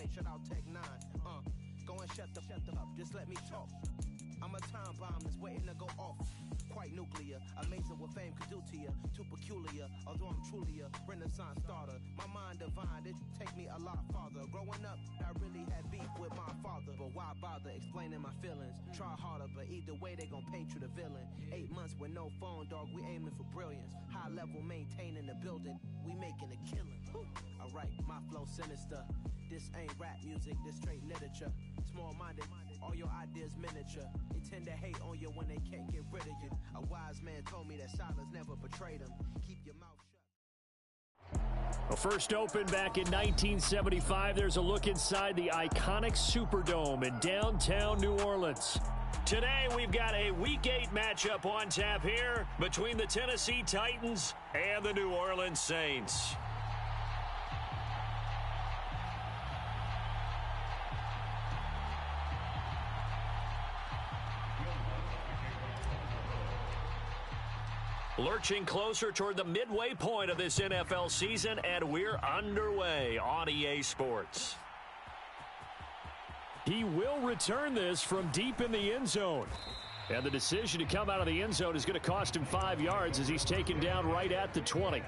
Wait, shut out Tech 9. Go and shut the up. Just let me talk. I'm a time bomb that's waiting to go off. Quite nuclear, amazing what fame could do to you. Too peculiar, although I'm truly a renaissance starter. My mind divine, it take me a lot farther. Growing up, I really had beef with my father. But why bother explaining my feelings? Try harder, but either way they gon' paint you the villain. 8 months with no phone, dog, we aiming for brilliance. High level maintaining the building, we making a killing. Alright, my flow sinister. This ain't rap music, this straight literature. Small-minded, all your ideas miniature. They tend to hate on you when they can't get rid of you. A wise man told me that silence never betrayed him. Keep your mouth shut. Well, first opened back in 1975, there's a look inside the iconic Superdome in downtown New Orleans. Today, we've got a Week 8 matchup on tap here between the Tennessee Titans and the New Orleans Saints. Lurching closer toward the midway point of this NFL season, and we're underway on EA Sports. He will return this from deep in the end zone. And the decision to come out of the end zone is going to cost him 5 yards as he's taken down right at the 20.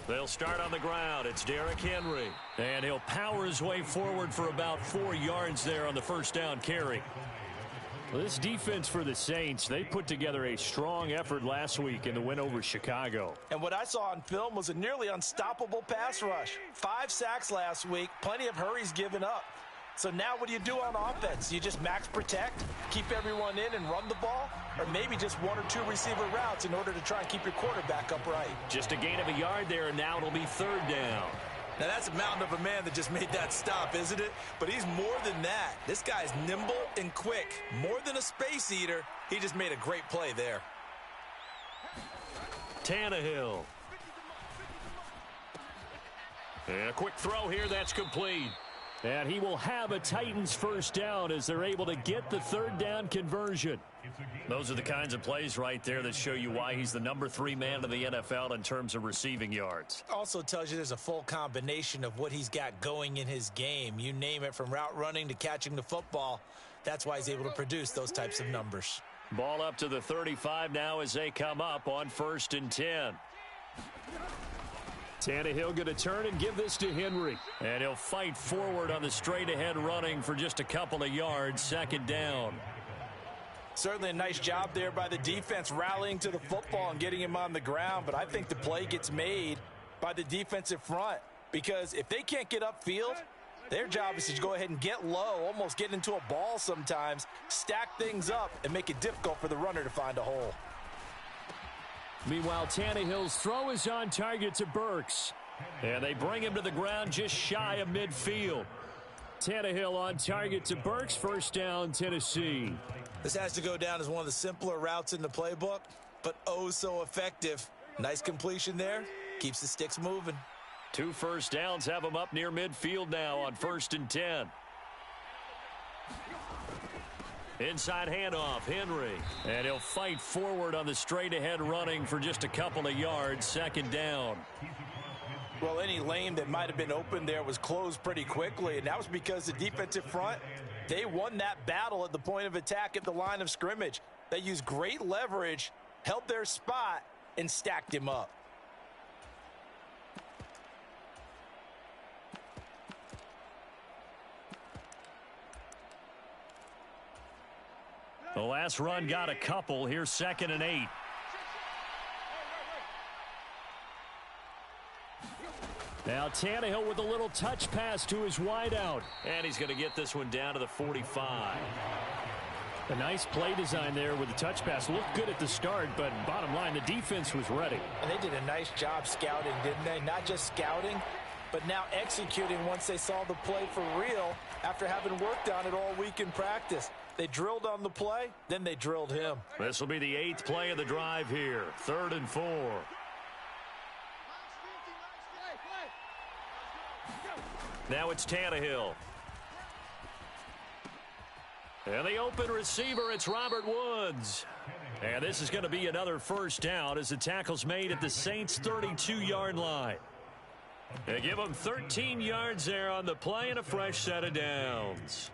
They'll start on the ground. It's Derrick Henry. And he'll power his way forward for about 4 yards there on the first down carry. Well, this defense for the Saints, they put together a strong effort last week in the win over Chicago. And what I saw on film was a nearly unstoppable pass rush. 5 sacks last week, plenty of hurries given up. So now what do you do on offense? You just max protect, keep everyone in and run the ball, or maybe just 1 or 2 receiver routes in order to try and keep your quarterback upright. Just a gain of a yard there, and now it'll be 3rd down. Now that's a mountain of a man that just made that stop, isn't it? But he's more than that. This guy's nimble and quick. More than a space eater, he just made a great play there. Tannehill. And a quick throw here, that's complete. And he will have a Titans first down as they're able to get the 3rd down conversion. Those are the kinds of plays right there that show you why he's the number 3 man in the NFL in terms of receiving yards. Also tells you there's a full combination of what he's got going in his game. You name it, from route running to catching the football. That's why he's able to produce those types of numbers. Ball up to the 35 now as they come up on 1st and 10. Tannehill going to turn and give this to Henry. And he'll fight forward on the straight-ahead running for just a couple of yards. 2nd down. Certainly a nice job there by the defense rallying to the football and getting him on the ground. But I think the play gets made by the defensive front, because if they can't get upfield, their job is to go ahead and get low, almost get into a ball sometimes, stack things up, and make it difficult for the runner to find a hole. Meanwhile, Tannehill's throw is on target to Burks. And they bring him to the ground just shy of midfield. Tannehill on target to Burks. 1st down, Tennessee. This has to go down as one of the simpler routes in the playbook, but oh so effective. Nice completion there. Keeps the sticks moving. 2 first downs have him up near midfield now on 1st and 10. Inside handoff, Henry. And he'll fight forward on the straight-ahead running for just a couple of yards. 2nd down. Well, any lane that might have been open there was closed pretty quickly, and that was because the defensive front, they won that battle at the point of attack at the line of scrimmage. They used great leverage, held their spot, and stacked him up. The last run got a couple. Here's 2nd and 8. Now Tannehill with a little touch pass to his wideout. And he's going to get this one down to the 45. A nice play design there with the touch pass. Looked good at the start, but bottom line, the defense was ready. And they did a nice job scouting, didn't they? Not just scouting, but now executing once they saw the play for real after having worked on it all week in practice. They drilled on the play, then they drilled him. This will be the 8th play of the drive here. 3rd and 4. Now it's Tannehill. And the open receiver, it's Robert Woods. And this is going to be another first down as the tackle's made at the Saints' 32-yard line. They give them 13 yards there on the play and a fresh set of downs.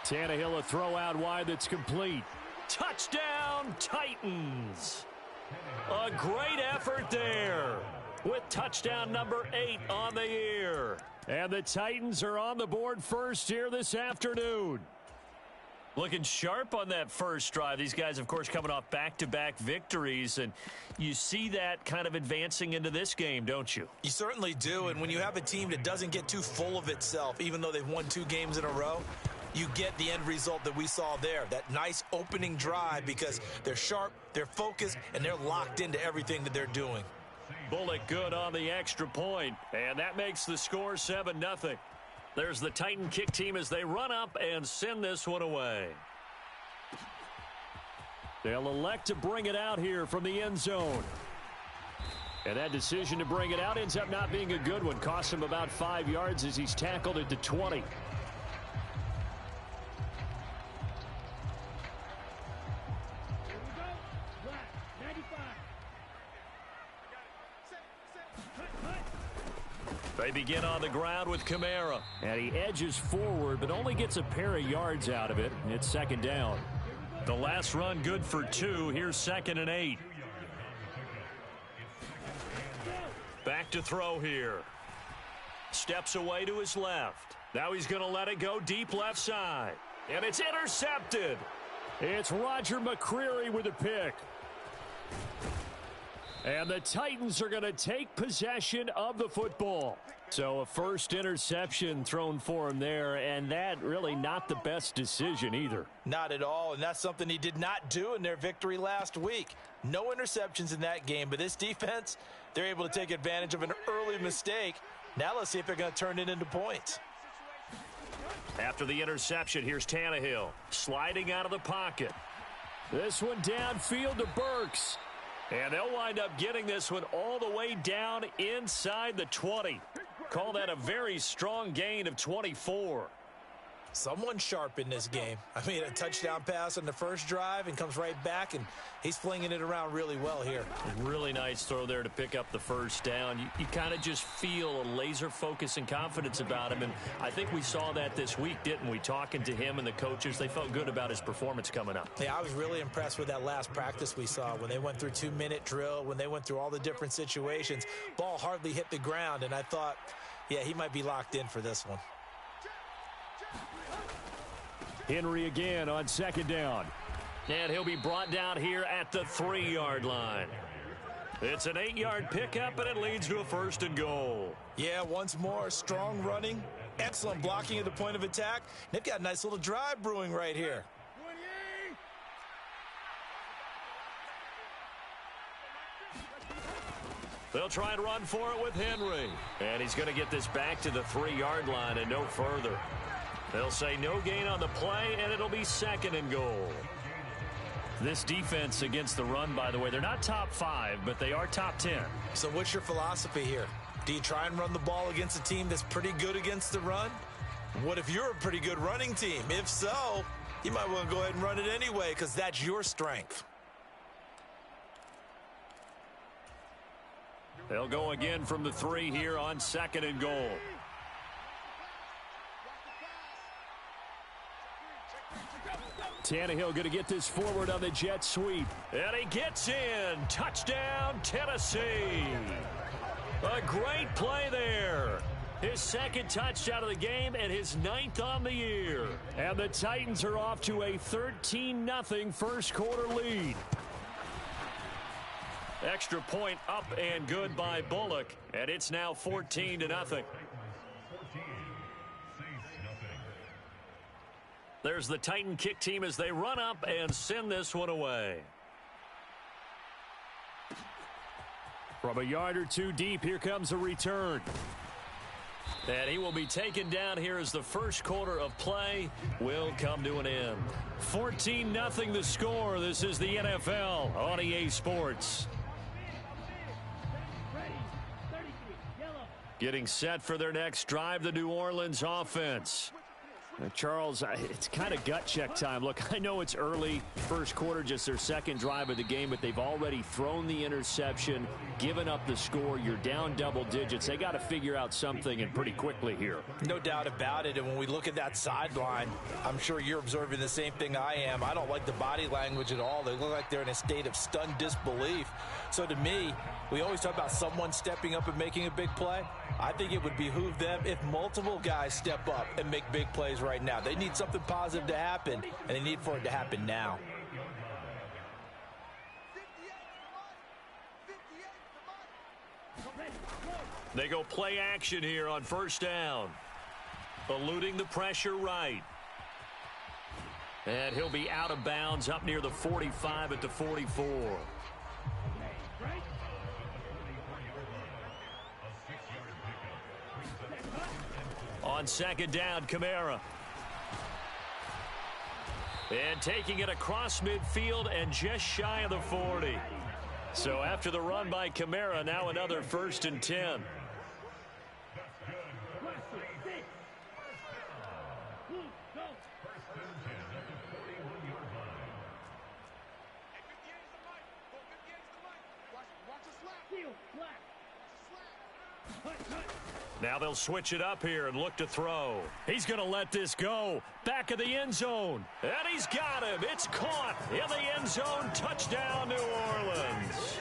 Tannehill, a throw out wide that's complete. Touchdown, Titans. A great effort there with touchdown number 8 on the year. And the Titans are on the board first here this afternoon. Looking sharp on that first drive. These guys, of course, coming off back-to-back victories, and you see that kind of advancing into this game, don't you? You certainly do, and when you have a team that doesn't get too full of itself, even though they've won 2 games in a row, you get the end result that we saw there, that nice opening drive, because they're sharp, they're focused, and they're locked into everything that they're doing. Bullock good on the extra point, and that makes the score 7-0. There's the Titan kick team as they run up and send this one away. They'll elect to bring it out here from the end zone. And that decision to bring it out ends up not being a good one. Costs him about 5 yards as he's tackled at the 20. They begin on the ground with Kamara. And he edges forward, but only gets a pair of yards out of it. It's 2nd down. The last run good for 2. Here's 2nd and 8. Back to throw here. Steps away to his left. Now he's going to let it go deep left side. And it's intercepted. It's Roger McCreary with a pick. And the Titans are going to take possession of the football. So a first interception thrown for him there, and that really not the best decision either. Not at all, and that's something he did not do in their victory last week. No interceptions in that game, but this defense, they're able to take advantage of an early mistake. Now let's see if they're going to turn it into points. After the interception, here's Tannehill sliding out of the pocket. This one downfield to Burks. And they'll wind up getting this one all the way down inside the 20. Call that a very strong gain of 24. Someone sharp in this game. I mean, a touchdown pass on the first drive and comes right back, and he's flinging it around really well here. Really nice throw there to pick up the first down. You kind of just feel a laser focus and confidence about him, and I think we saw that this week, didn't we? Talking to him and the coaches, they felt good about his performance coming up. Yeah, I was really impressed with that last practice we saw when they went through 2-minute drill, when they went through all the different situations. Ball hardly hit the ground, and I thought, yeah, he might be locked in for this one. Henry again on 2nd down. And he'll be brought down here at the 3-yard line. It's an 8-yard pickup, and it leads to a 1st and goal. Yeah, once more, strong running, excellent blocking at the point of attack. They've got a nice little drive brewing right here. They'll try and run for it with Henry. And he's going to get this back to the 3-yard line and no further. They'll say no gain on the play, and it'll be 2nd and goal. This defense against the run, by the way, they're not top 5, but they are top 10. So what's your philosophy here? Do you try and run the ball against a team that's pretty good against the run? What if you're a pretty good running team? If so, you might want to go ahead and run it anyway, because that's your strength. They'll go again from the 3 here on 2nd and goal. Tannehill going to get this forward on the jet sweep. And he gets in. Touchdown, Tennessee. A great play there. His 2nd touchdown of the game and his 9th on the year. And the Titans are off to a 13-0 first quarter lead. Extra point up and good by Bullock. And it's now 14-0. There's the Titan kick team as they run up and send this one away. From a yard or two deep, here comes a return. And he will be taken down here as the first quarter of play will come to an end. 14-0 the score. This is the NFL on EA Sports. Getting set for their next drive, the New Orleans offense. Charles, it's kind of gut check time. Look, I know it's early, first quarter, just their second drive of the game, but they've already thrown the interception, given up the score. You're down double digits. They got to figure out something, and pretty quickly here. No doubt about it, and when we look at that sideline, I'm sure you're observing the same thing I am. I don't like the body language at all. They look like they're in a state of stunned disbelief. So to me, we always talk about someone stepping up and making a big play. I think it would behoove them if multiple guys step up and make big plays right now. They need something positive to happen, and they need for it to happen now. They go play action here on first down. Eluding the pressure right. And he'll be out of bounds up near the 45 at the 44. On second down, Kamara. And taking it across midfield and just shy of the 40. So after the run by Kamara, now another 1st and 10. Now they'll switch it up here and look to throw. He's going to let this go. Back of the end zone. And he's got him. It's caught in the end zone. Touchdown, New Orleans.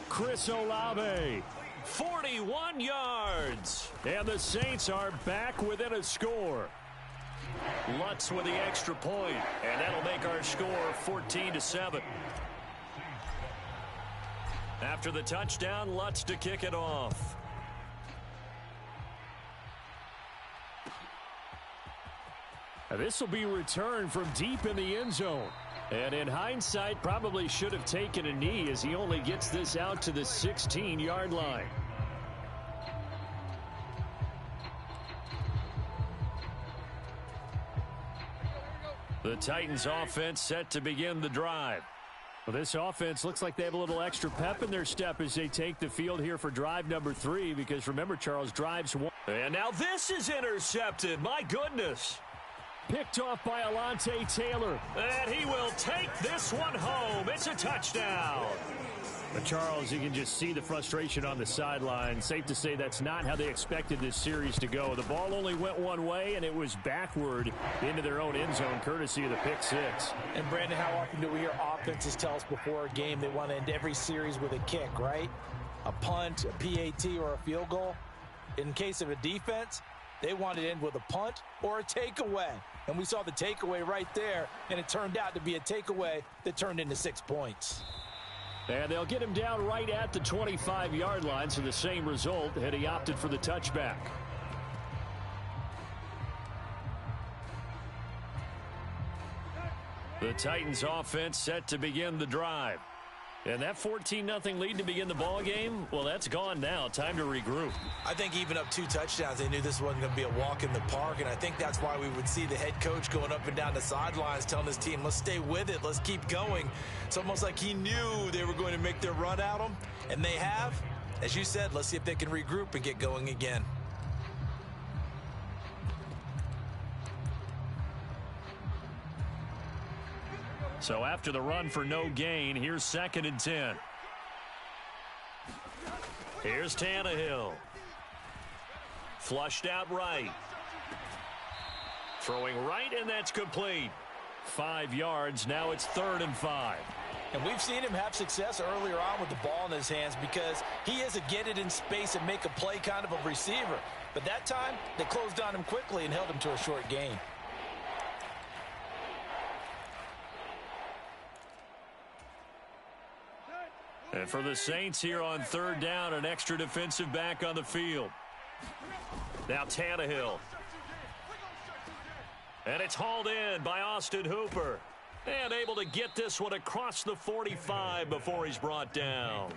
Chris Olave, 41 yards. And the Saints are back within a score. Lutz with the extra point, and that'll make our score 14-7. After the touchdown, Lutz to kick it off. This will be returned from deep in the end zone. And in hindsight, probably should have taken a knee as he only gets this out to the 16-yard line. The Titans offense set to begin the drive. Well, this offense looks like they have a little extra pep in their step as they take the field here for drive number 3, because remember, Charles, drives 1. And now this is intercepted. My goodness. Picked off by Alontae Taylor. And he will take this one home. It's a touchdown. But Charles, you can just see the frustration on the sideline. Safe to say that's not how they expected this series to go. The ball only went one way, and it was backward into their own end zone, courtesy of the pick six. And, Brandon, how often do we hear offenses tell us before a game they want to end every series with a kick, right? A punt, a PAT, or a field goal. In case of a defense, they want to end with a punt or a takeaway. And we saw the takeaway right there, and it turned out to be a takeaway that turned into 6 points. And they'll get him down right at the 25-yard line, so the same result had he opted for the touchback. The Titans offense set to begin the drive. And that 14-0 lead to begin the ball game, well, that's gone now. Time to regroup. I think even up 2 touchdowns, they knew this wasn't going to be a walk in the park, and I think that's why we would see the head coach going up and down the sidelines telling his team, let's stay with it, let's keep going. It's almost like he knew they were going to make their run at him, and they have. As you said, let's see if they can regroup and get going again. So after the run for no gain, here's 2nd and 10. Here's Tannehill. Flushed out right. Throwing right, and that's complete. 5 yards. Now it's 3rd and 5. And we've seen him have success earlier on with the ball in his hands because he is a get it in space and make a play kind of a receiver. But that time, they closed on him quickly and held him to a short gain. And for the Saints here on 3rd down, an extra defensive back on the field. Now Tannehill. And it's hauled in by Austin Hooper. And able to get this one across the 45 before he's brought down.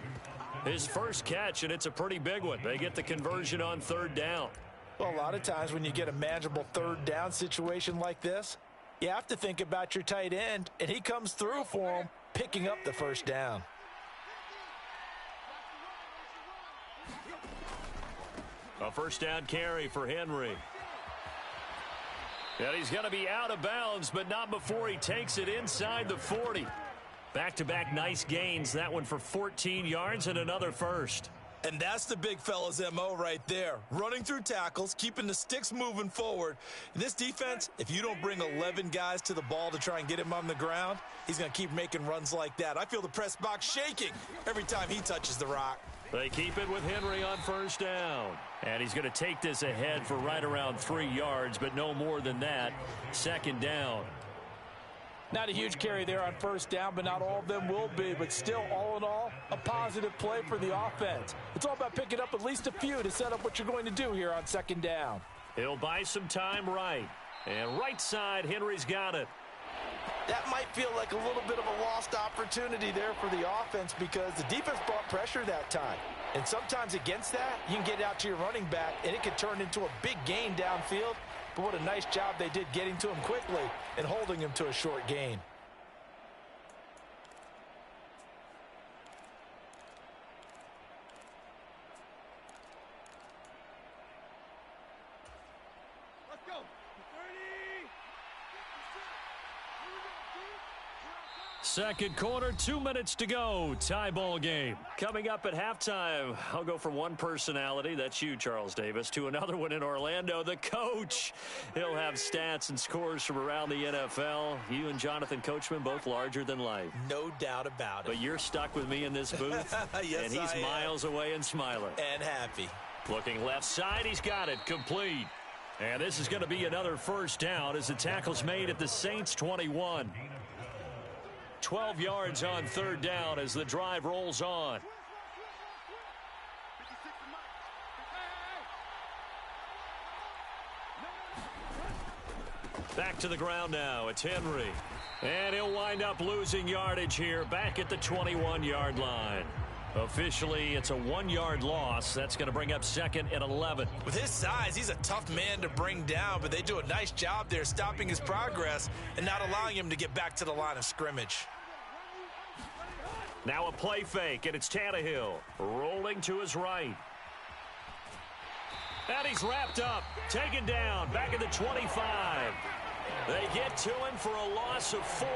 His first catch, and it's a pretty big one. They get the conversion on third down. Well, a lot of times when you get a manageable third down situation like this, you have to think about your tight end, and he comes through for him, picking up the first down. A first down carry for Henry. And he's going to be out of bounds, but not before he takes it inside the 40. Back-to-back nice gains. That one for 14 yards and another first. And that's the big fella's MO right there. Running through tackles, keeping the sticks moving forward. In this defense, if you don't bring 11 guys to the ball to try and get him on the ground, he's going to keep making runs like that. I feel the press box shaking every time he touches the rock. They keep it with Henry on first down. And he's going to take this ahead for right around 3 yards, but no more than that. Second down. Not a huge carry there on first down, but not all of them will be. But still, all in all, a positive play for the offense. It's all about picking up at least a few to set up what you're going to do here on second down. He'll buy some time right. And right side, Henry's got it. That might feel like a little bit of a lost opportunity there for the offense because the defense brought pressure that time. And sometimes against that, you can get out to your running back, and it can turn into a big gain downfield. But what a nice job they did getting to him quickly and holding him to a short gain. Let's go. 30. Second quarter, 2 minutes to go. Tie ball game. Coming up at halftime, I'll go from one personality, that's you, Charles Davis, to another one in Orlando, the coach. He'll have stats and scores from around the NFL. You and Jonathan Coachman, both larger than life. No doubt about it. But you're stuck with me in this booth. Yes, and he's miles away and smiling. And happy. Looking left side, he's got it, complete. And this is going to be another first down as the tackle's made at the Saints 21. 12 yards on third down as the drive rolls on. Back to the ground now. It's Henry. And he'll wind up losing yardage here back at the 21-yard line. Officially, it's a 1-yard loss. That's going to bring up second and 11. With his size, he's a tough man to bring down, but they do a nice job there stopping his progress and not allowing him to get back to the line of scrimmage. Now a play fake, and it's Tannehill rolling to his right. And he's wrapped up, taken down, back at the 25. They get to him for a loss of 4,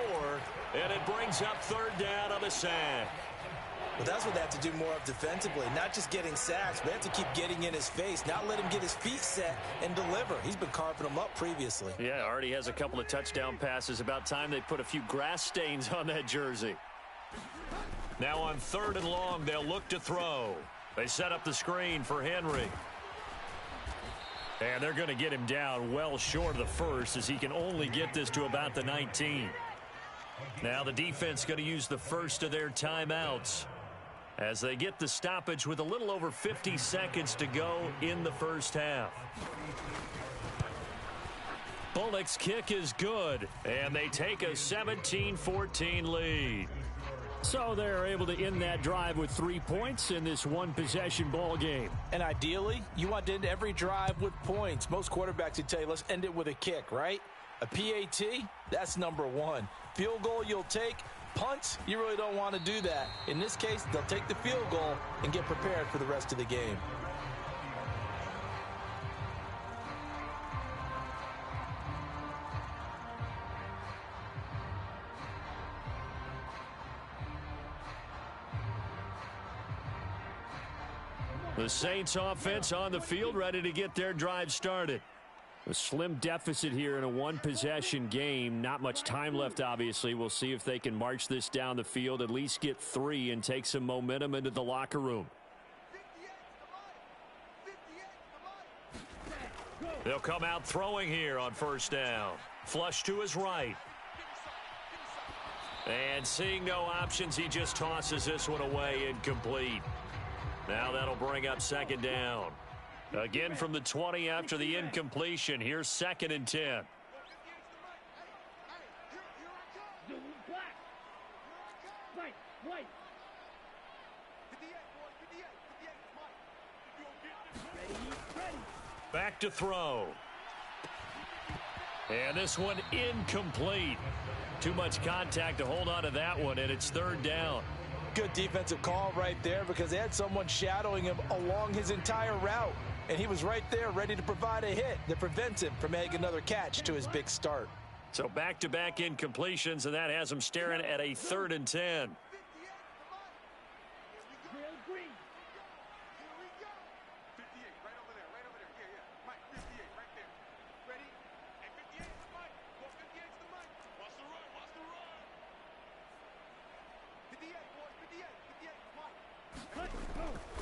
and it brings up third down on the sack. Well, that's what they have to do more of defensively, not just getting sacks, but they have to keep getting in his face, not let him get his feet set and deliver. He's been carving them up previously. Yeah, already has a couple of touchdown passes. About time they put a few grass stains on that jersey. Now on third and long, they'll look to throw. They set up the screen for Henry. And they're going to get him down well short of the first as he can only get this to about the 19. Now the defense going to use the first of their timeouts as they get the stoppage with a little over 50 seconds to go in the first half. Bullock's kick is good, and they take a 17-14 lead. So they're able to end that drive with 3 points in this one-possession ball game. And ideally, you want to end every drive with points. Most quarterbacks would tell you, let's end it with a kick, right? A PAT, that's number one. Field goal you'll take. Punts, you really don't want to do that. In this case, they'll take the field goal and get prepared for the rest of the game. The Saints offense on the field, ready to get their drive started. A slim deficit here in a one-possession game. Not much time left, obviously. We'll see if they can march this down the field, at least get 3, and take some momentum into the locker room. They'll come out throwing here on first down. Flush to his right. And seeing no options, he just tosses this one away, incomplete. Now that'll bring up second down. Again from the 20 after the incompletion. Here's second and 10. Back to throw. And this one incomplete. Too much contact to hold on to that one, and it's third down. Good defensive call right there because they had someone shadowing him along his entire route. And he was right there ready to provide a hit that prevents him from making another catch to his big start. So back-to-back incompletions, and that has him staring at a 3rd and 10.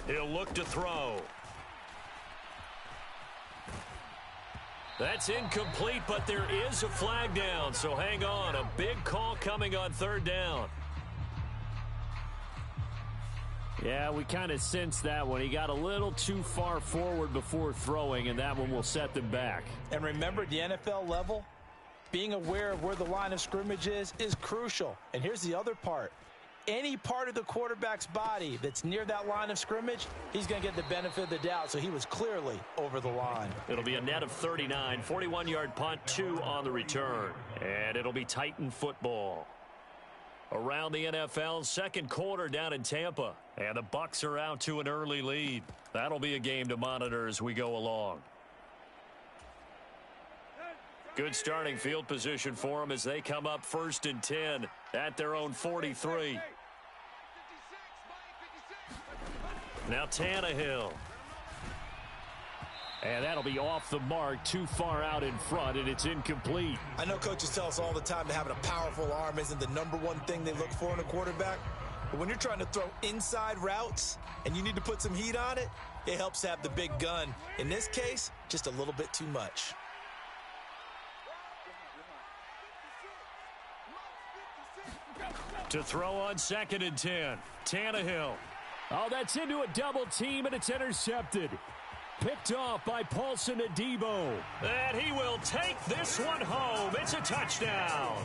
He'll look to throw. That's incomplete, but there is a flag down, so hang on. A big call coming on 3rd down. Yeah, we kind of sensed that one. He got a little too far forward before throwing, and that one will set them back. And remember, at the NFL level, being aware of where the line of scrimmage is crucial. And here's the other part. Any part of the quarterback's body that's near that line of scrimmage, he's going to get the benefit of the doubt. So he was clearly over the line. It'll be a net of 39, 41-yard punt, 2 on the return. And it'll be Titan football. Around the NFL, second quarter down in Tampa. And the Bucs are out to an early lead. That'll be a game to monitor as we go along. Good starting field position for them as they come up 1st and 10 at their own 43. Now Tannehill. And that'll be off the mark, too far out in front, and it's incomplete. I know coaches tell us all the time that having a powerful arm isn't the #1 thing they look for in a quarterback. But when you're trying to throw inside routes and you need to put some heat on it, it helps have the big gun. In this case, just a little bit too much. To throw on 2nd and 10. Tannehill. Oh, that's into a double team, and it's intercepted. Picked off by Paulson Adebo. And he will take this one home. It's a touchdown.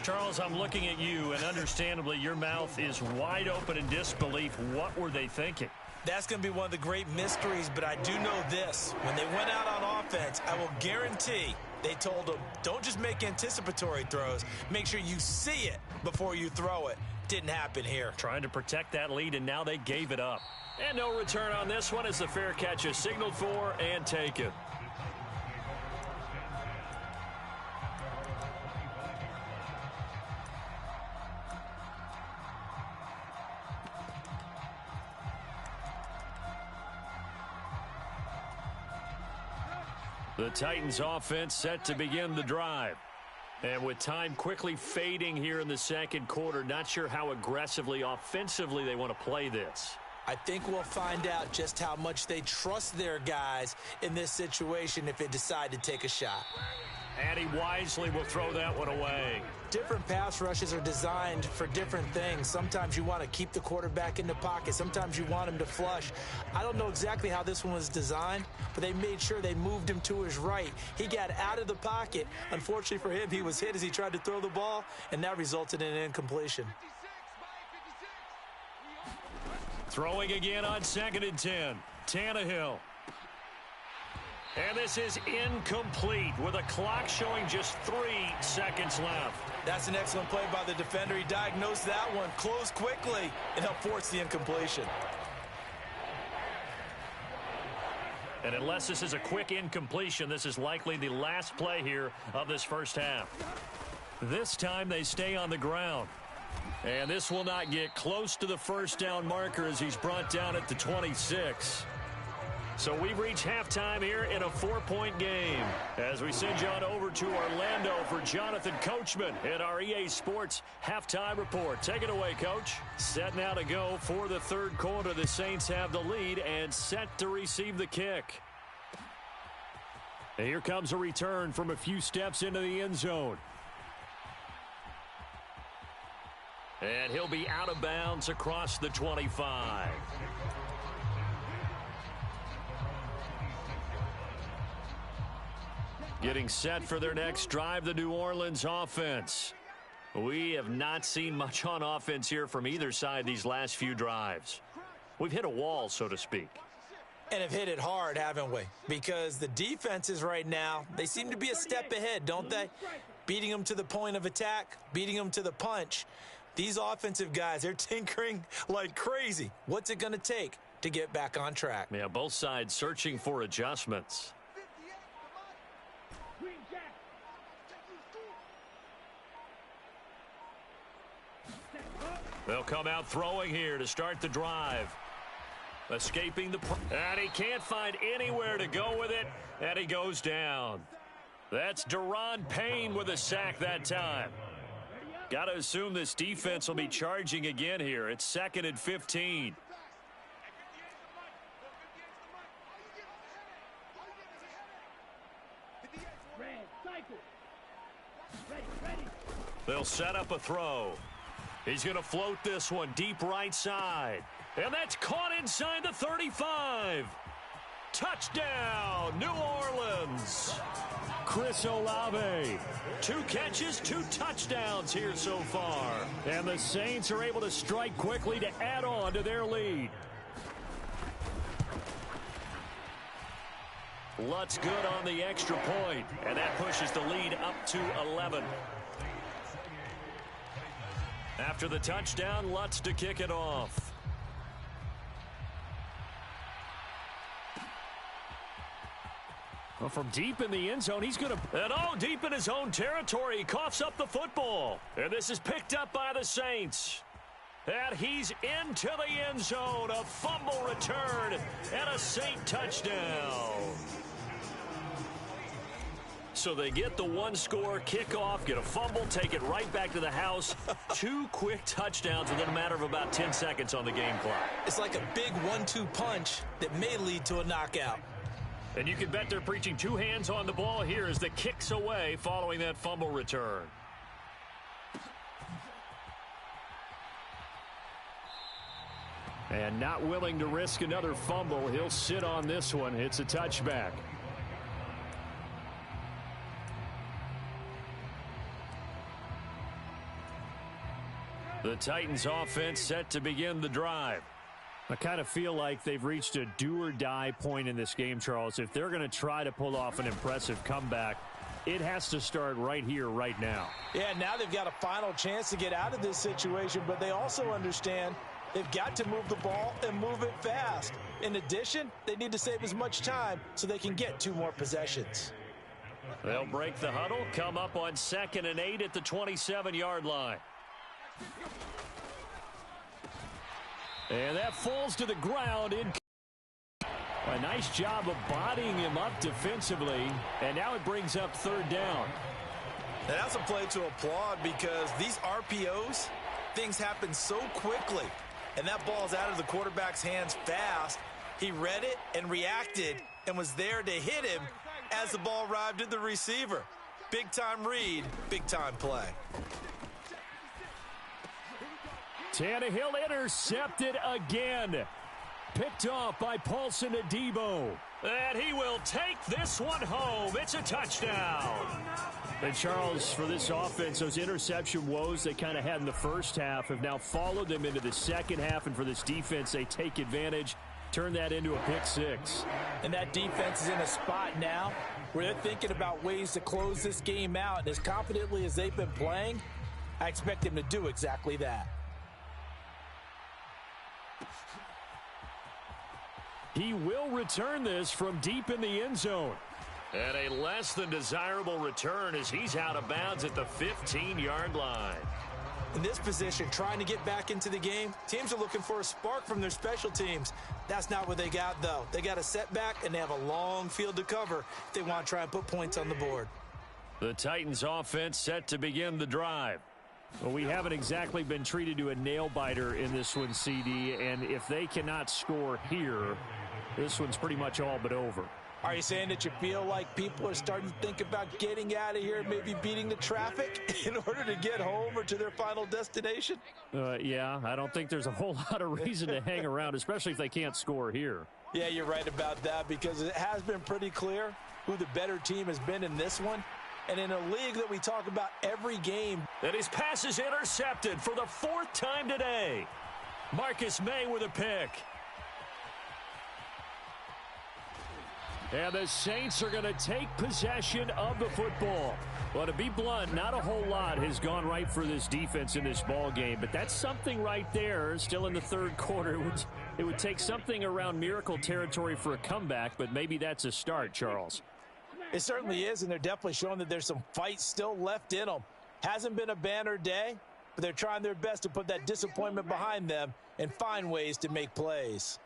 Charles, I'm looking at you, and understandably, your mouth is wide open in disbelief. What were they thinking? That's going to be one of the great mysteries, but I do know this. When they went out on offense, I will guarantee they told them, don't just make anticipatory throws. Make sure you see it before you throw it. Didn't happen here. Trying to protect that lead, and now they gave it up. And no return on this one as the fair catch is signaled for and taken. The Titans offense set to begin the drive. And with time quickly fading here in the second quarter, not sure how aggressively, offensively they want to play this. I think we'll find out just how much they trust their guys in this situation if they decide to take a shot. And he wisely will throw that one away. Different pass rushes are designed for different things. Sometimes you want to keep the quarterback in the pocket. Sometimes you want him to flush. I don't know exactly how this one was designed, but they made sure they moved him to his right. He got out of the pocket. Unfortunately for him, he was hit as he tried to throw the ball, and that resulted in an incompletion. Throwing again on 2nd and 10. Tannehill. And this is incomplete with a clock showing just 3 seconds left. That's an excellent play by the defender. He diagnosed that one, closed quickly, and helped force the incompletion. And unless this is a quick incompletion, this is likely the last play here of this first half. This time they stay on the ground. And this will not get close to the first down marker as he's brought down at the 26. So we've reached halftime here in a 4-point game as we send you on over to Orlando for Jonathan Coachman in our EA Sports Halftime Report. Take it away, Coach. Set now to go for the third quarter. The Saints have the lead and set to receive the kick. And here comes a return from a few steps into the end zone. And he'll be out of bounds across the 25. Getting set for their next drive, the New Orleans offense. We have not seen much on offense here from either side these last few drives. We've hit a wall, so to speak. And have hit it hard, haven't we? Because the defenses right now, they seem to be a step ahead, don't they? Beating them to the point of attack, beating them to the punch. These offensive guys, they're tinkering like crazy. What's it going to take to get back on track? Yeah, both sides searching for adjustments. They'll come out throwing here to start the drive. Escaping the... And he can't find anywhere to go with it, and he goes down. That's Deron Payne with a sack that time. Got to assume this defense will be charging again here. It's 2nd and 15. They'll set up a throw. He's going to float this one deep right side. And that's caught inside the 35. Touchdown, New Orleans. Chris Olave. 2 catches, 2 touchdowns here so far. And the Saints are able to strike quickly to add on to their lead. Lutz good on the extra point, and that pushes the lead up to 11. After the touchdown, Lutz to kick it off. Well, from deep in the end zone, he's going to... And deep in his own territory, he coughs up the football. And this is picked up by the Saints. And he's into the end zone. A fumble return and a Saint touchdown. So they get the 1-score kickoff, get a fumble, take it right back to the house. 2 quick touchdowns within a matter of about 10 seconds on the game clock. It's like a big 1-2 punch that may lead to a knockout. And you can bet they're preaching 2 hands on the ball here as the kick's away following that fumble return. And not willing to risk another fumble, he'll sit on this one. It's a touchback. The Titans offense set to begin the drive. I kind of feel like they've reached a do-or-die point in this game, Charles. If they're going to try to pull off an impressive comeback, it has to start right here, right now. Yeah, now they've got a final chance to get out of this situation, but they also understand they've got to move the ball and move it fast. In addition, they need to save as much time so they can get 2 more possessions. They'll break the huddle, come up on 2nd and 8 at the 27-yard line. And that falls to the ground. A nice job of bodying him up defensively. And now it brings up 3rd down. And that's a play to applaud because these RPOs, things happen so quickly. And that ball's out of the quarterback's hands fast. He read it and reacted and was there to hit him as the ball arrived at the receiver. Big-time read, big-time play. Tannehill intercepted again. Picked off by Paulson Adebo. And he will take this one home. It's a touchdown. And Charles, for this offense, those interception woes they kind of had in the first half have now followed them into the second half. And for this defense, they take advantage, turn that into a pick 6. And that defense is in a spot now where they're thinking about ways to close this game out. And as confidently as they've been playing, I expect them to do exactly that. He will return this from deep in the end zone. And a less than desirable return as he's out of bounds at the 15-yard line. In this position, trying to get back into the game, teams are looking for a spark from their special teams. That's not what they got, though. They got a setback, and they have a long field to cover if they want to try and put points on the board. The Titans offense set to begin the drive. Well, we haven't exactly been treated to a nail-biter in this one, CD, and if they cannot score here, this one's pretty much all but over. Are you saying that you feel like people are starting to think about getting out of here, maybe beating the traffic in order to get home or to their final destination? Yeah, I don't think there's a whole lot of reason to hang around, especially if they can't score here. Yeah, you're right about that because it has been pretty clear who the better team has been in this one. And in a league that we talk about every game. And his pass is intercepted for the 4th time today. Marcus May with a pick. And the Saints are going to take possession of the football. Well, to be blunt, not a whole lot has gone right for this defense in this ball game, but that's something right there. Still in the 3rd quarter, it would take something around miracle territory for a comeback, but maybe that's a start, Charles. It certainly is, and they're definitely showing that there's some fight still left in them. Hasn't been a banner day, but they're trying their best to put that disappointment behind them and find ways to make plays.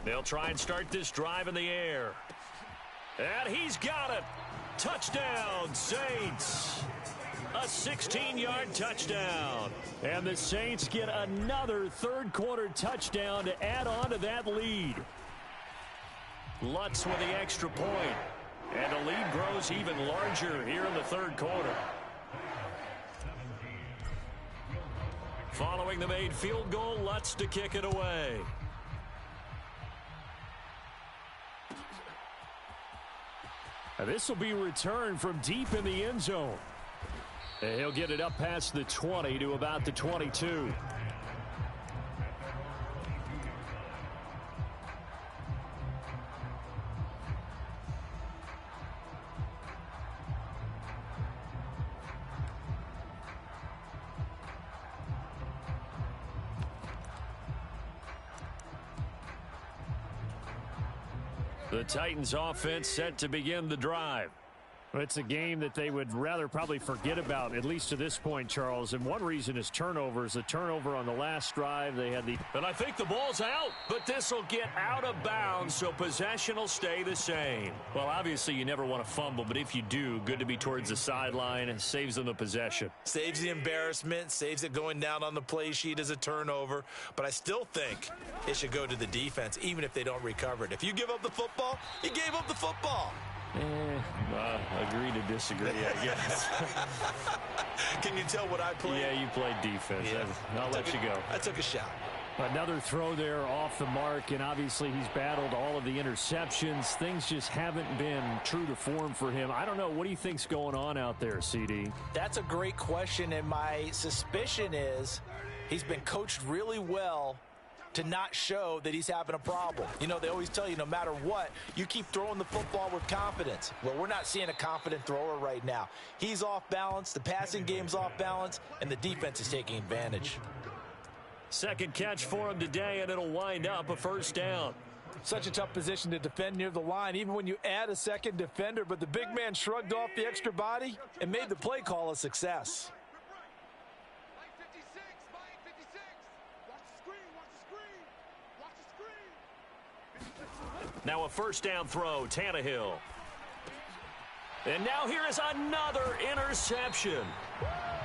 They'll try and start this drive in the air. And he's got it. Touchdown, Saints. A 16-yard touchdown. And the Saints get another 3rd quarter touchdown to add on to that lead. Lutz with the extra point. And the lead grows even larger here in the 3rd quarter. Following the made field goal, Lutz to kick it away. This will be returned from deep in the end zone. And he'll get it up past the 20 to about the 22. The Titans offense set to begin the drive. It's a game that they would rather probably forget about, at least to this point, Charles. And one reason is turnovers. A turnover on the last drive. They had the... And I think the ball's out, but this will get out of bounds, so possession will stay the same. Well, obviously, you never want to fumble, but if you do, good to be towards the sideline. It saves them the possession. Saves the embarrassment, saves it going down on the play sheet as a turnover. But I still think it should go to the defense, even if they don't recover it. If you give up the football, you gave up the football. Agree to disagree, I guess. Can you tell what I played? Yeah, you played defense. Yeah. I'll let you go. I took a shot. Another throw there off the mark, and obviously he's battled all of the interceptions. Things just haven't been true to form for him. I don't know. What do you think's going on out there, CD? That's a great question, and my suspicion is he's been coached really well to not show that he's having a problem. You know, they always tell you no matter what, you keep throwing the football with confidence. Well, we're not seeing a confident thrower right now. He's off balance, the passing game's off balance, and the defense is taking advantage. Second catch for him today, and it'll wind up a 1st down. Such a tough position to defend near the line, even when you add a second defender, but the big man shrugged off the extra body and made the play call a success. Now a 1st down throw, Tannehill. And now here is another interception.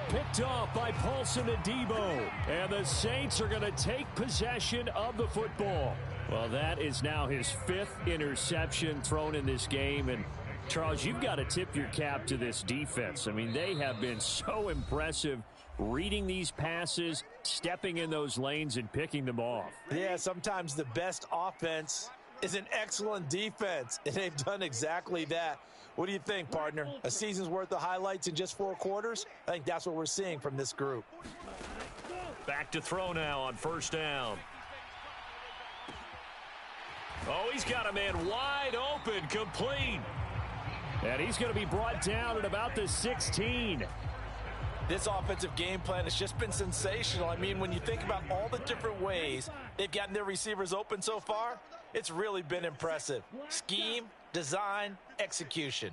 Picked off by Paulson Adebo. And the Saints are going to take possession of the football. Well, that is now his 5th interception thrown in this game. And, Charles, you've got to tip your cap to this defense. I mean, they have been so impressive reading these passes, stepping in those lanes, and picking them off. Yeah, sometimes the best offense is an excellent defense, and they've done exactly that. What do you think, partner? A season's worth of highlights in just 4 quarters? I think that's what we're seeing from this group. Back to throw now on 1st down. Oh, he's got a man wide open, complete. And he's going to be brought down at about the 16. This offensive game plan has just been sensational. I mean, when you think about all the different ways they've gotten their receivers open so far, it's really been impressive. Scheme, design, execution.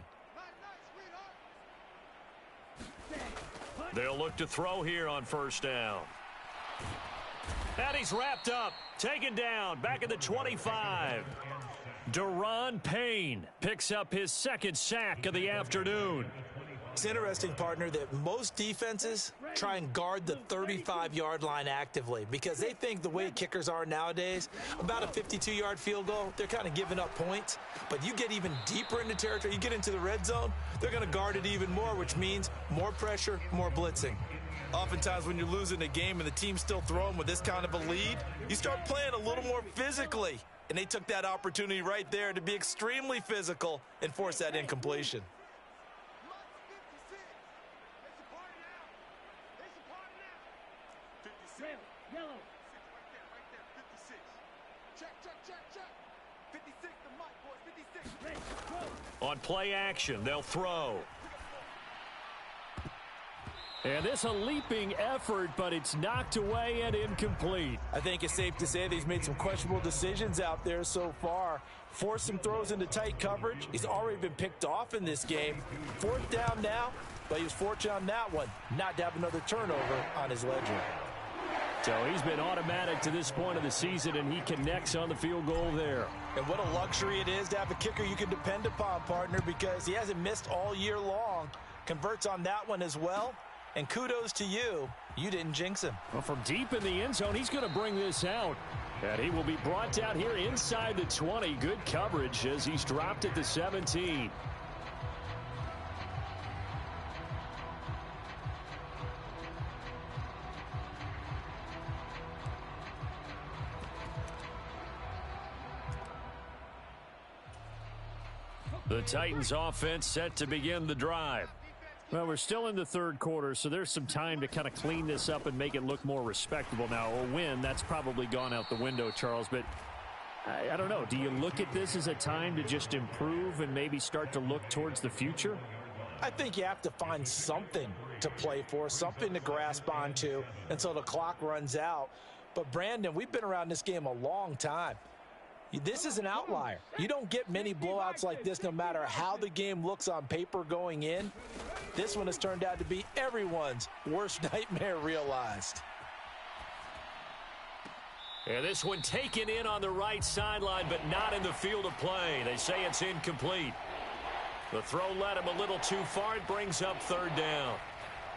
They'll look to throw here on 1st down. And he's wrapped up, taken down, back at the 25. Deron Payne picks up his 2nd sack of the afternoon. It's interesting, partner, that most defenses try and guard the 35-yard line actively because they think the way kickers are nowadays, about a 52-yard field goal, they're kind of giving up points. But you get even deeper into territory, you get into the red zone, they're going to guard it even more, which means more pressure, more blitzing. Oftentimes when you're losing a game and the team's still throwing with this kind of a lead, you start playing a little more physically. and they took that opportunity right there to be extremely physical and force that incompletion. On play action, they'll throw. And this a leaping effort, but it's knocked away and incomplete. I think it's safe to say that he's made some questionable decisions out there so far. Forced some throws into tight coverage. He's already been picked off in this game. 4th down now, but he was fortunate on that one not to have another turnover on his ledger. So he's been automatic to this point of the season, and he connects on the field goal there. And what a luxury it is to have a kicker you can depend upon, partner, because he hasn't missed all year long. Converts on that one as well. And kudos to you. You didn't jinx him. Well, from deep in the end zone, he's going to bring this out. And he will be brought down here inside the 20. Good coverage as he's dropped at the 17. The Titans offense set to begin the drive. Well, we're still in the third quarter, so there's some time to kind of clean this up and make it look more respectable. Now, a win, that's probably gone out the window, Charles, but I don't know. Do you look at this as a time to just improve and maybe start to look towards the future? I think you have to find something to play for, something to grasp onto until the clock runs out. But, Brandon, we've been around this game a long time. This is an outlier. You don't get many blowouts like this no matter how the game looks on paper going in. This one has turned out to be everyone's worst nightmare realized. And this one taken in on the right sideline, but not in the field of play. They say it's incomplete. The throw led him a little too far. It brings up 3rd down.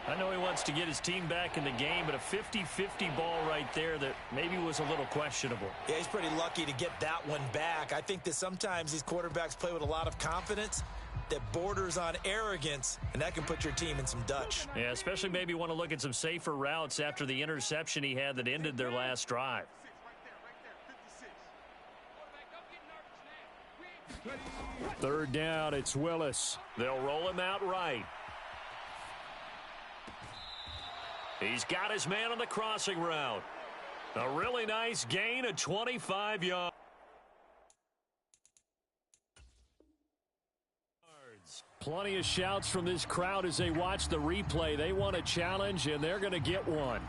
I know he wants to get his team back in the game, but a 50-50 ball right there that maybe was a little questionable. Yeah, he's pretty lucky to get that one back. I think that sometimes these quarterbacks play with a lot of confidence that borders on arrogance, and that can put your team in some Dutch. Yeah, especially maybe want to look at some safer routes after the interception he had that ended their last drive. Third down, it's Willis. They'll roll him out right. He's got his man on the crossing route. A really nice gain of 25 yards. Plenty of shouts from this crowd as they watch the replay. They want a challenge, and they're going to get one.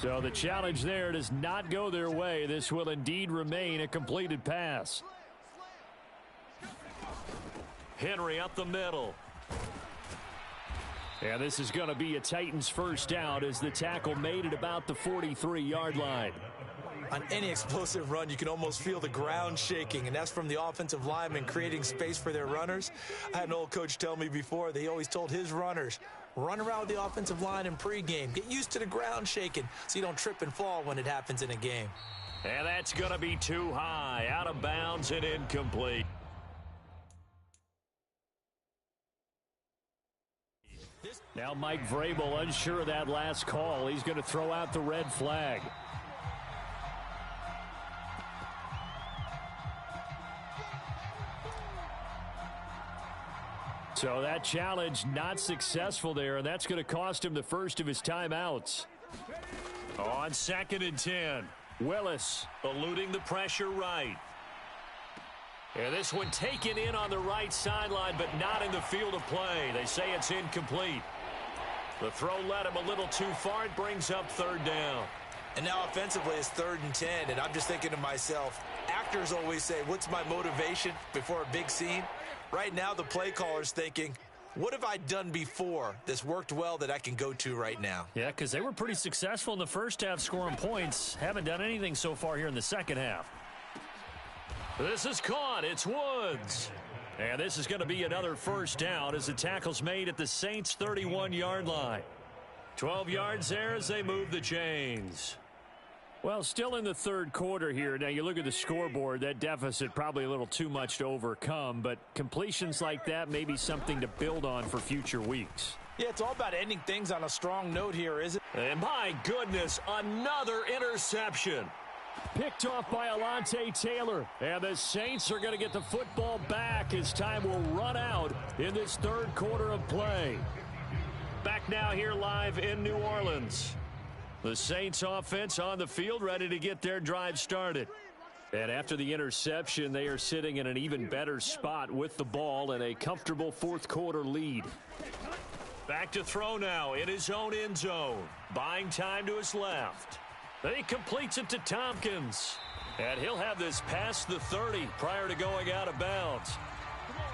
So the challenge there does not go their way. This will indeed remain a completed pass. Henry up the middle. And this is going to be a Titans first down as the tackle made it about the 43-yard line. On any explosive run, you can almost feel the ground shaking, and that's from the offensive linemen creating space for their runners. I had an old coach tell me before that he always told his runners, run around with the offensive line in pregame. Get used to the ground shaking so you don't trip and fall when it happens in a game. And that's going to be too high, out of bounds and incomplete. Now Mike Vrabel unsure of that last call. He's going to throw out the red flag. So that challenge not successful there, and that's going to cost him the first of his timeouts. On 2nd and 10, Willis eluding the pressure right. And this one taken in on the right sideline, but not in the field of play. They say it's incomplete. The throw led him a little too far. It brings up 3rd down. And now offensively it's 3rd and 10, and I'm just thinking to myself, actors always say, what's my motivation before a big scene? Right now the play caller's thinking, what have I done before that's worked well that I can go to right now? Yeah, because they were pretty successful in the first half scoring points. Haven't done anything so far here in the second half. This is caught. It's Woods. And this is going to be another first down as the tackle's made at the Saints' 31-yard line. 12 yards there as they move the chains. Well, still in the third quarter here. Now, you look at the scoreboard, that deficit probably a little too much to overcome, but completions like that may be something to build on for future weeks. Yeah, it's all about ending things on a strong note here, isn't it? And my goodness, another interception. Picked off by Alontae Taylor. And the Saints are going to get the football back as time will run out in this third quarter of play. Back now here live in New Orleans. The Saints offense on the field ready to get their drive started. And after the interception, they are sitting in an even better spot with the ball and a comfortable fourth quarter lead. Back to throw now in his own end zone. Buying time to his left. Then he completes it to Tompkins. And he'll have this past the 30 prior to going out of bounds.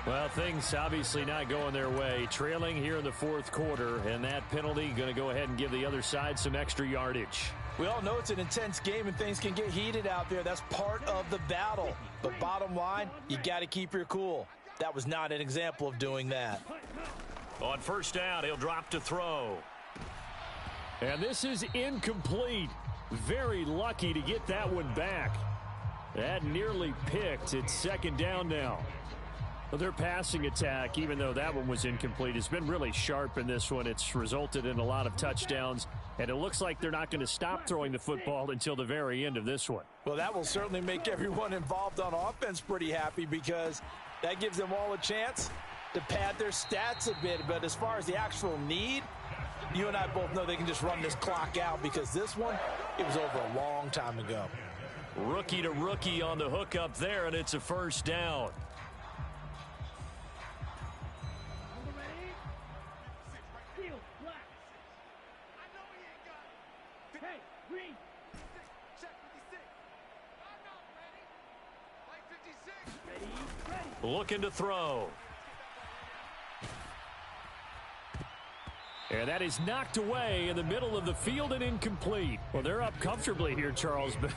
Well, things obviously not going their way. Trailing here in the fourth quarter, and that penalty going to go ahead and give the other side some extra yardage. We all know it's an intense game and things can get heated out there. That's part of the battle. But bottom line, you got to keep your cool. That was not an example of doing that. On first down, he'll drop to throw. And this is incomplete. Very lucky to get that one back. That nearly picked. It's second down now. Well, their passing attack, even though that one was incomplete, has been really sharp in this one. It's resulted in a lot of touchdowns, and it looks like they're not going to stop throwing the football until the very end of this one. Well, that will certainly make everyone involved on offense pretty happy because that gives them all a chance to pad their stats a bit. But as far as the actual need, you and I both know they can just run this clock out because this one, it was over a long time ago. Rookie to rookie on the hook up there, and it's a first down. Looking to throw. And that is knocked away in the middle of the field and incomplete. Well, they're up comfortably here, Charles, but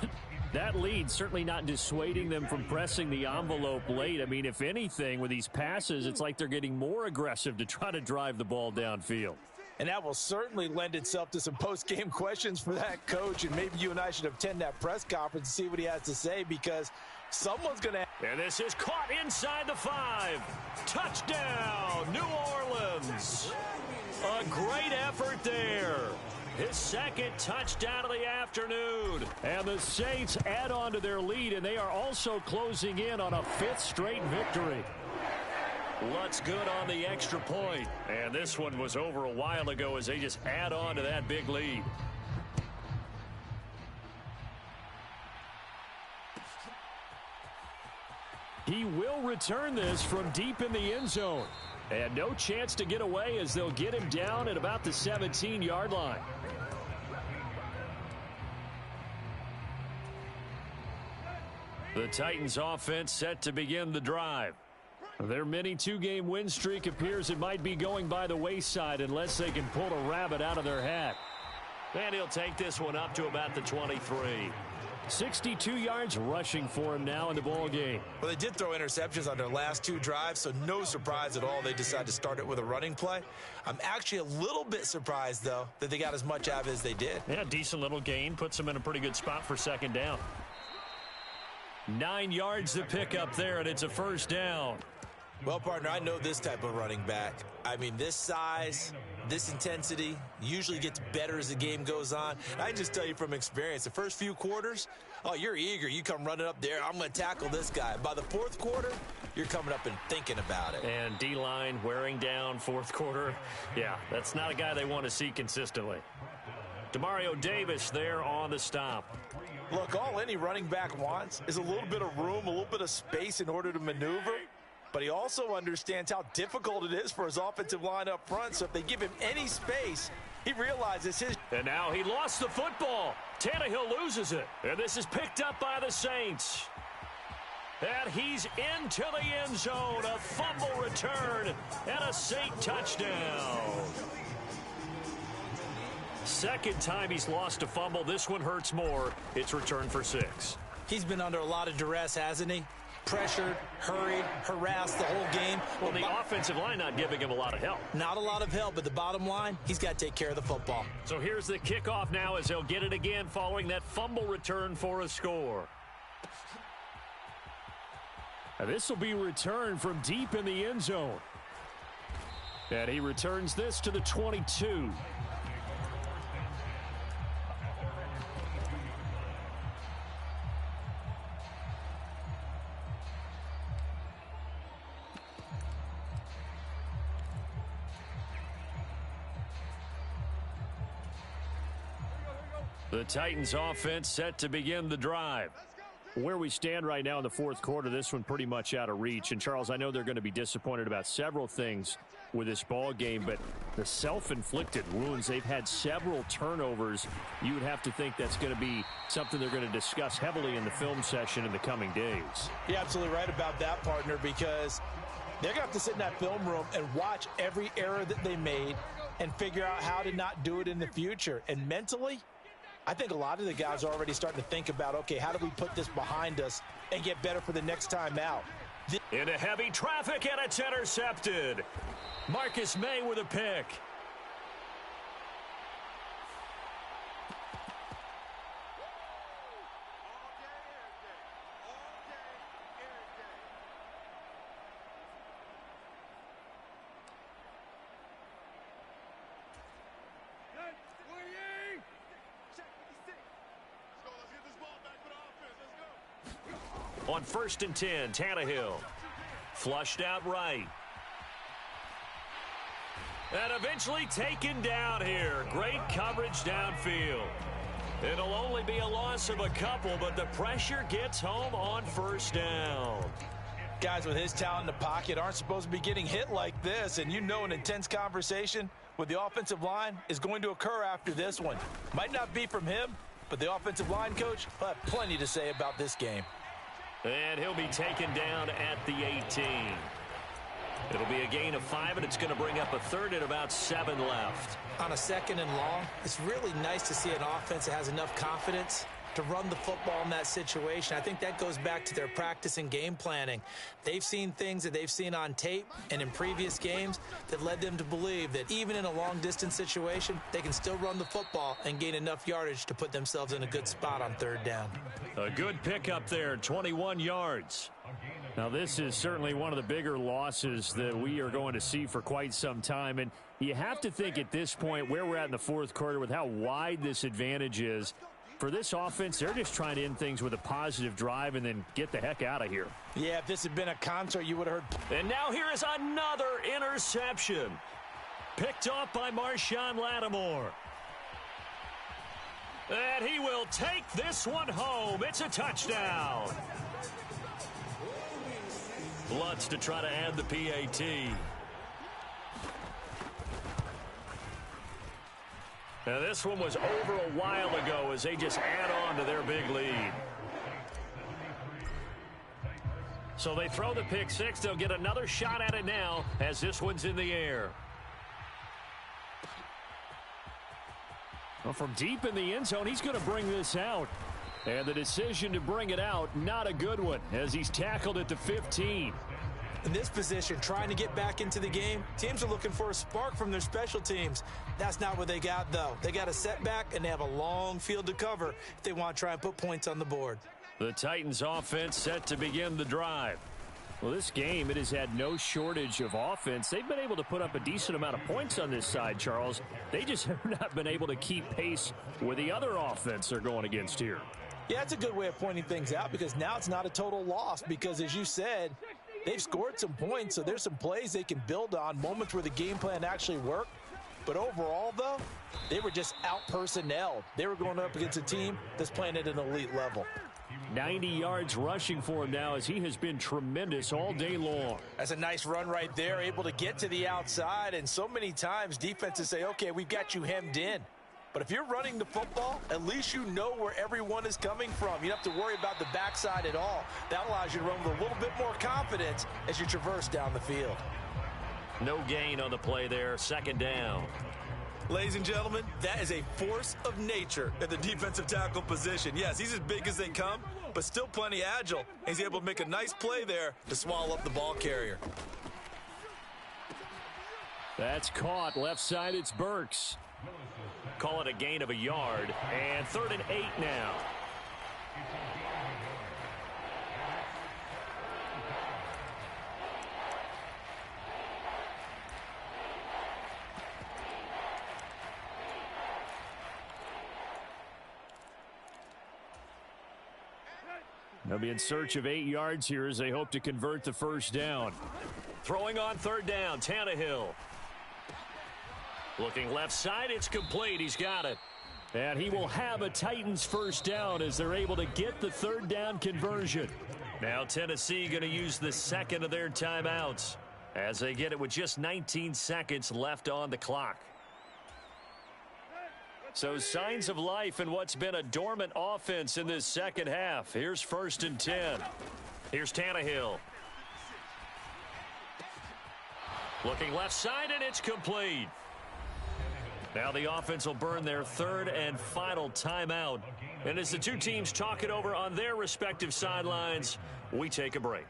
that lead certainly not dissuading them from pressing the envelope late. I mean, if anything, with these passes, it's like they're getting more aggressive to try to drive the ball downfield. And that will certainly lend itself to some post-game questions for that coach. And maybe you and I should attend that press conference and see what he has to say because someone's going to... And this is caught inside the 5. Touchdown, New Orleans. A great effort there. His second touchdown of the afternoon. And the Saints add on to their lead, and they are also closing in on a 5th straight victory. Looks good on the extra point. And this one was over a while ago as they just add on to that big lead. He will return this from deep in the end zone. And no chance to get away as they'll get him down at about the 17-yard line. The Titans offense set to begin the drive. Their mini 2-game win streak appears it might be going by the wayside unless they can pull a rabbit out of their hat. And he'll take this one up to about the 23. 62 yards rushing for him now in the ball game. Well, they did throw interceptions on their last 2 drives, so no surprise at all they decided to start it with a running play. I'm actually a little bit surprised, though, that they got as much out of it as they did. Yeah, decent little gain. Puts them in a pretty good spot for second down. 9 yards to pick up there, and it's a first down. Well, partner, I know this type of running back. I mean, this size, this intensity usually gets better as the game goes on. I can just tell you from experience, the first few quarters, oh, you're eager. You come running up there, I'm going to tackle this guy. By the fourth quarter, you're coming up and thinking about it. And D-line wearing down fourth quarter. Yeah, that's not a guy they want to see consistently. Demario Davis there on the stop. Look, all any running back wants is a little bit of room, a little bit of space in order to maneuver. But he also understands how difficult it is for his offensive line up front. So if they give him any space, he realizes his... And now he lost the football. Tannehill loses it. And this is picked up by the Saints. And he's into the end zone. A fumble return and a Saint touchdown. Second time he's lost a fumble. This one hurts more. It's returned for 6. He's been under a lot of duress, hasn't he? Pressured, hurried, harassed the whole game. Well, the offensive line not giving him a lot of help. Not a lot of help, but the bottom line, he's got to take care of the football. So here's the kickoff now as they'll get it again following that fumble return for a score. This will be returned from deep in the end zone. And he returns this to the 22. The Titans offense set to begin the drive. Where we stand right now in the fourth quarter, this one pretty much out of reach. And, Charles, I know they're going to be disappointed about several things with this ball game, but the self-inflicted wounds, they've had several turnovers. You would have to think that's going to be something they're going to discuss heavily in the film session in the coming days. You're absolutely right about that, partner, because they're going to have to sit in that film room and watch every error that they made and figure out how to not do it in the future. And mentally, I think a lot of the guys are already starting to think about, okay, how do we put this behind us and get better for the next time out? Into heavy traffic, and it's intercepted. Marcus May with a pick. On 1st and 10, Tannehill. Flushed out right. And eventually taken down here. Great coverage downfield. It'll only be a loss of a couple, but the pressure gets home on 1st down. Guys with his talent in the pocket aren't supposed to be getting hit like this, and you know an intense conversation with the offensive line is going to occur after this one. Might not be from him, but the offensive line coach will have plenty to say about this game. And he'll be taken down at the 18. It'll be a gain of 5, and it's going to bring up a third and about 7 left. On a 2nd and long, it's really nice to see an offense that has enough confidence to run the football in that situation. I think that goes back to their practice and game planning. They've seen things that they've seen on tape and in previous games that led them to believe that even in a long-distance situation, they can still run the football and gain enough yardage to put themselves in a good spot on 3rd down. A good pickup there, 21 yards. Now, this is certainly one of the bigger losses that we are going to see for quite some time. And you have to think at this point where we're at in the fourth quarter with how wide this advantage is, for this offense, they're just trying to end things with a positive drive and then get the heck out of here. Yeah, if this had been a concert, you would have heard. And now here is another interception. Picked off by Marshawn Lattimore. And he will take this one home. It's a touchdown. Lutz to try to add the PAT. Now this one was over a while ago as they just add on to their big lead. So they throw the pick 6. They'll get another shot at it now as this one's in the air. Well, from deep in the end zone, he's going to bring this out. And the decision to bring it out, not a good one, as he's tackled at the 15. In this position, trying to get back into the game, teams are looking for a spark from their special teams. That's not what they got, though. They got a setback, and they have a long field to cover if they want to try and put points on the board. The Titans offense set to begin the drive. Well, this game, it has had no shortage of offense. They've been able to put up a decent amount of points on this side, Charles. They just have not been able to keep pace with the other offense they're going against here. Yeah, that's a good way of pointing things out because now it's not a total loss because, as you said, they've scored some points, so there's some plays they can build on, moments where the game plan actually worked. But overall, though, they were just out-personnel. They were going up against a team that's playing at an elite level. 90 yards rushing for him now as he has been tremendous all day long. That's a nice run right there, able to get to the outside. And so many times defenses say, okay, we've got you hemmed in. But if you're running the football, at least you know where everyone is coming from. You don't have to worry about the backside at all. That allows you to run with a little bit more confidence as you traverse down the field. No gain on the play there, 2nd down. Ladies and gentlemen, that is a force of nature at the defensive tackle position. Yes, he's as big as they come, but still plenty agile. He's able to make a nice play there to swallow up the ball carrier. That's caught. Left side, it's Burks. Call it a gain of a yard. And 3rd and 8 now. They'll be in search of 8 yards here as they hope to convert the first down. Throwing on third down, Tannehill. Looking left side, it's complete. He's got it. And he will have a Titans first down as they're able to get the third down conversion. Now Tennessee going to use the second of their timeouts as they get it with just 19 seconds left on the clock. So signs of life in what's been a dormant offense in this second half. Here's 1st and 10. Here's Tannehill. Looking left side, and it's complete. Now the offense will burn their third and final timeout. And as the two teams talk it over on their respective sidelines, we take a break.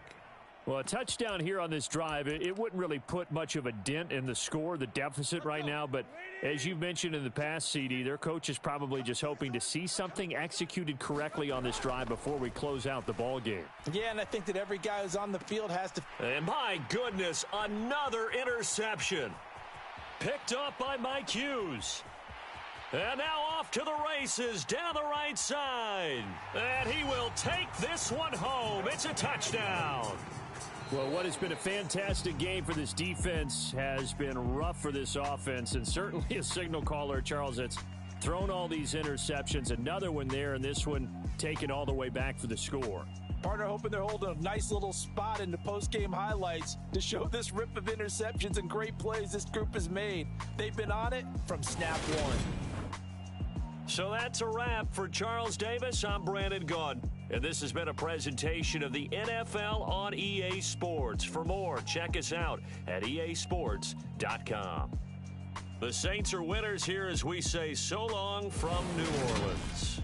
Well, a touchdown here on this drive, it wouldn't really put much of a dent in the score, the deficit right now. But as you've mentioned in the past, CD, their coach is probably just hoping to see something executed correctly on this drive before we close out the ball game. Yeah, and I think that every guy who's on the field has to... And my goodness, another interception. Picked up by Mike Hughes. And now off to the races down the right side. And he will take this one home. It's a touchdown. Well, what has been a fantastic game for this defense has been rough for this offense, and certainly a signal caller, Charles, that's thrown all these interceptions. Another one there, and this one taken all the way back for the score. Partner hoping they're holding a nice little spot in the post-game highlights to show this rip of interceptions and great plays this group has made. They've been on it from snap one. So that's a wrap for Charles Davis. I'm Brandon Gunn, and this has been a presentation of the NFL on EA Sports. For more, check us out at easports.com. The Saints are winners here as we say so long from New Orleans.